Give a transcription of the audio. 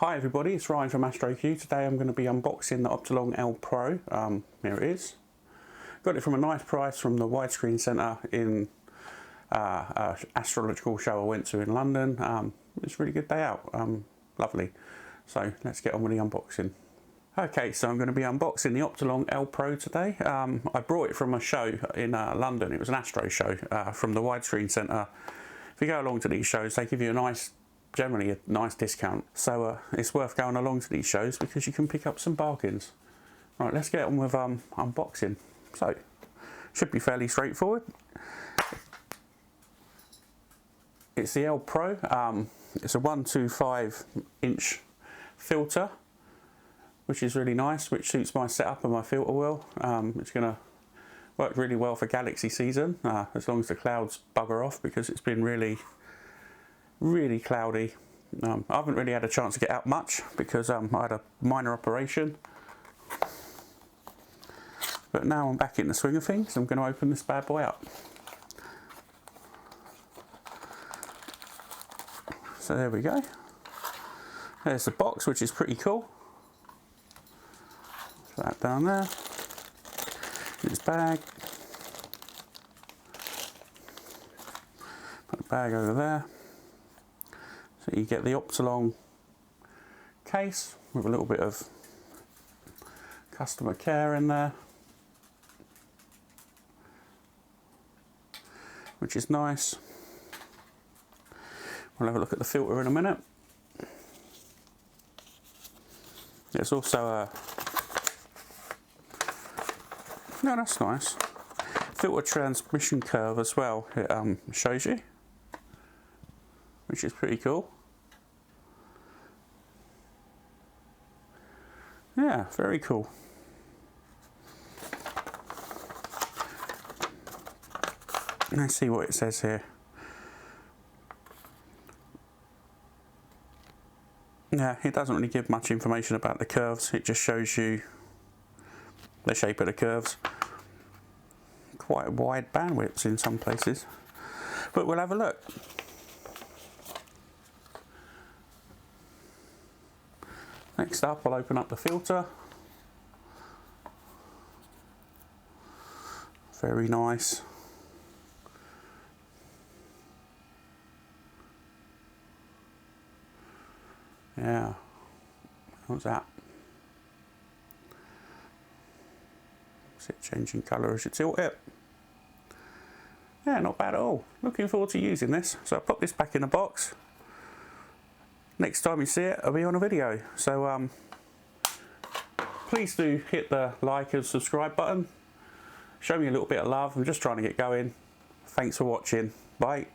Hi everybody, it's Ryan from Astro.Q. Today I'm going to be unboxing the Optolong L Pro. Here it is. Got it from a nice price from the widescreen centre in Astro.Q show I went to in London. It's a really good day out. Lovely. So let's get on with the unboxing. Okay, so I'm going to be unboxing the Optolong L Pro today. I brought it from a show in London. It was an Astro show from the widescreen centre. If you go along to these shows, they give you generally a nice discount. So it's worth going along to these shows because you can pick up some bargains. Right, let's get on with unboxing. So, should be fairly straightforward. It's the L Pro. It's a 125 inch filter, which is really nice, which suits my setup and my filter wheel. It's going to work really well for galaxy season, as long as the clouds bugger off, because it's been really cloudy. I haven't really had a chance to get out much because I had a minor operation. But now I'm back in the swing of things. I'm going to open this bad boy up. So there we go. There's the box, which is pretty cool. Put that down there. Its bag. Put the bag over there. So you get the Optolong case with a little bit of customer care in there, which is nice. We'll have a look at the filter in a minute. There's also a... No, that's nice. Filter transmission curve as well, it shows you, which is pretty cool. Yeah, very cool. Let's see what it says here. Yeah, it doesn't really give much information about the curves. It just shows you the shape of the curves. Quite wide bandwidths in some places. But we'll have a look. Next up, I'll open up the filter. Very nice. Yeah, what's that? Is it changing colour as you tilt it? Yeah, not bad at all. Looking forward to using this. So I'll put this back in the box. Next time you see it, I'll be on a video. So please do hit the like and subscribe button. Show me a little bit of love. I'm just trying to get going. Thanks for watching. Bye.